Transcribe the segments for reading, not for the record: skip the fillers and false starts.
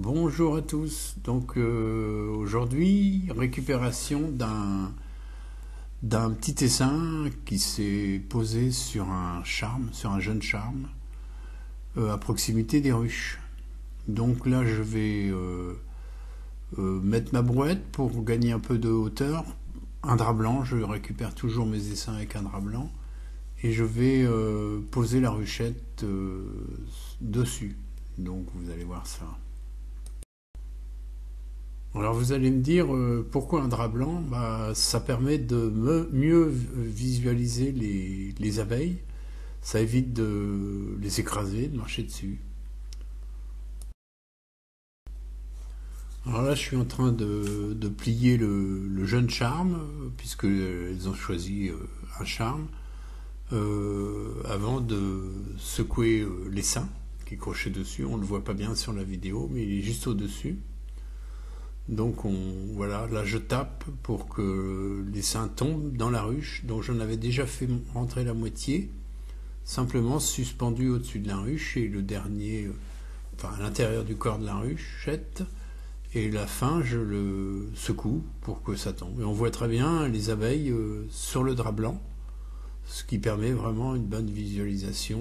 Bonjour à tous. Donc aujourd'hui, récupération d'un petit essaim qui s'est posé sur un charme, sur un jeune charme, à proximité des ruches. Donc là, je vais mettre ma brouette pour gagner un peu de hauteur. Un drap blanc, je récupère toujours mes essaims avec un drap blanc. Et je vais poser la ruchette dessus. Donc vous allez voir ça. Alors vous allez me dire pourquoi un drap blanc? Ça permet de mieux visualiser les abeilles, ça évite de les écraser, de marcher dessus. Alors là je suis en train de plier le jeune charme, puisque elles ont choisi un charme, avant de secouer l'essaim qui est croché dessus. On ne le voit pas bien sur la vidéo, mais il est juste au-dessus. Donc voilà, là je tape pour que l'essaim tombe dans la ruche. Donc j'en avais déjà fait rentrer la moitié, simplement suspendu au-dessus de la ruche, et le dernier, enfin à l'intérieur du corps de la ruchette, et la fin je le secoue pour que ça tombe. Et on voit très bien les abeilles sur le drap blanc, ce qui permet vraiment une bonne visualisation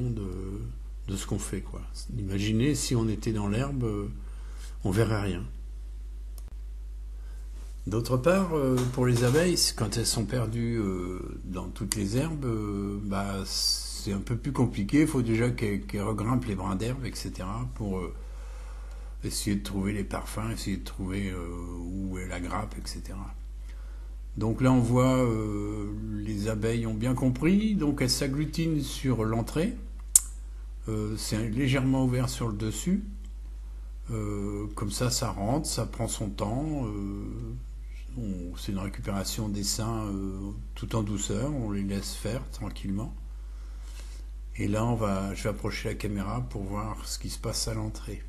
de ce qu'on fait, quoi. Imaginez si on était dans l'herbe, on verrait rien. D'autre part, pour les abeilles, quand elles sont perdues dans toutes les herbes, c'est un peu plus compliqué. Il faut déjà qu'elles regrimpent les brins d'herbe, etc., pour essayer de trouver les parfums, essayer de trouver où est la grappe, etc. Donc là, on voit les abeilles ont bien compris, donc elles s'agglutinent sur l'entrée. C'est légèrement ouvert sur le dessus. Comme ça rentre, ça prend son temps. C'est une récupération des seins tout en douceur, on les laisse faire tranquillement. Et là, je vais approcher la caméra pour voir ce qui se passe à l'entrée.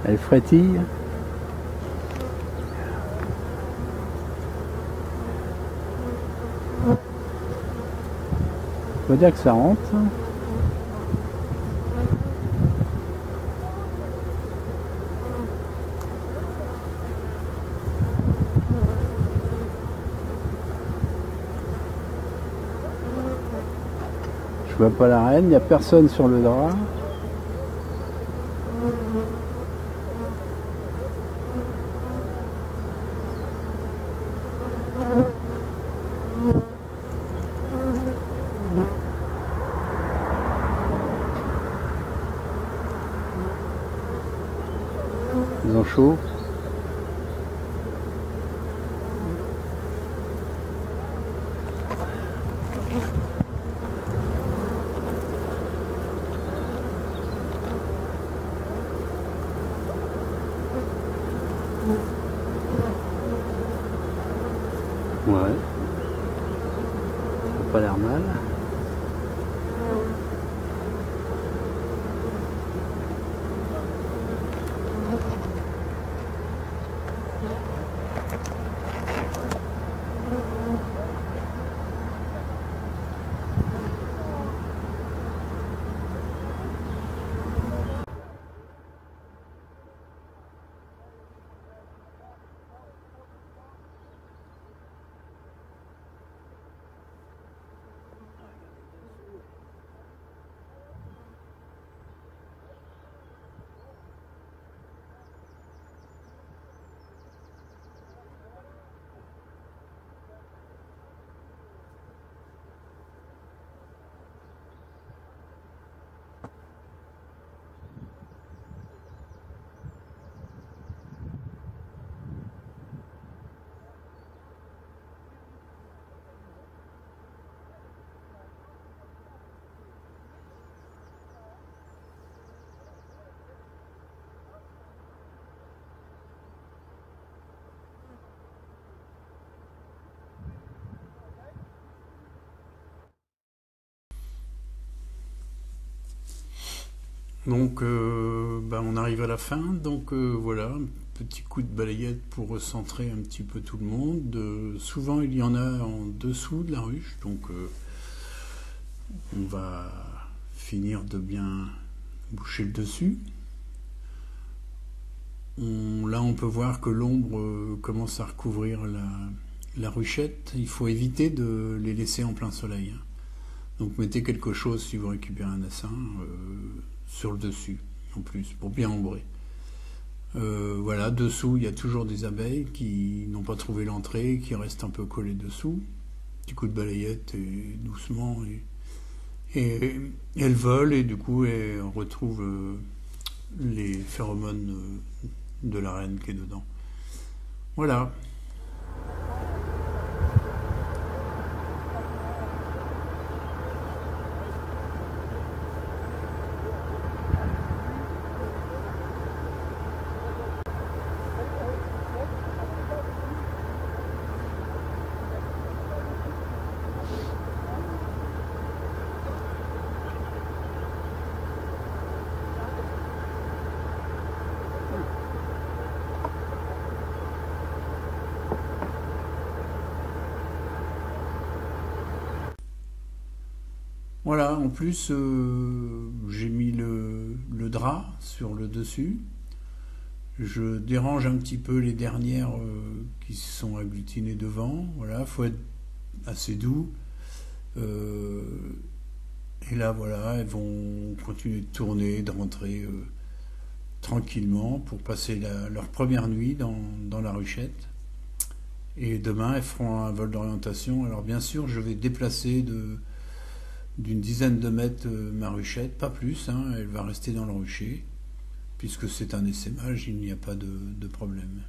Elle frétille. On peut dire que ça rentre. Je vois pas la reine, il n'y a personne sur le drap. Ils ont chaud. Ouais. Ça n'a pas l'air mal. Donc on arrive à la fin, donc voilà, un petit coup de balayette pour recentrer un petit peu tout le monde. Souvent il y en a en dessous de la ruche, donc on va finir de bien boucher le dessus. Là on peut voir que l'ombre commence à recouvrir la ruchette. Il faut éviter de les laisser en plein soleil, hein. Donc mettez quelque chose si vous récupérez un essaim sur le dessus en plus pour bien ombrer. Voilà, dessous il y a toujours des abeilles qui n'ont pas trouvé l'entrée, qui restent un peu collées dessous. Petit coup de balayette et doucement et elles volent et du coup elles retrouvent les phéromones de la reine qui est dedans. Voilà. Voilà, en plus, j'ai mis le drap sur le dessus. Je dérange un petit peu les dernières qui se sont agglutinées devant. Voilà, faut être assez doux. Euh, et là, voilà, elles vont continuer de tourner, de rentrer tranquillement pour passer leur première nuit dans la ruchette. Et demain, elles feront un vol d'orientation. Alors bien sûr, je vais déplacer d'une dizaine de mètres ma ruchette, pas plus, hein, elle va rester dans le rucher, puisque c'est un essaimage, il n'y a pas de problème.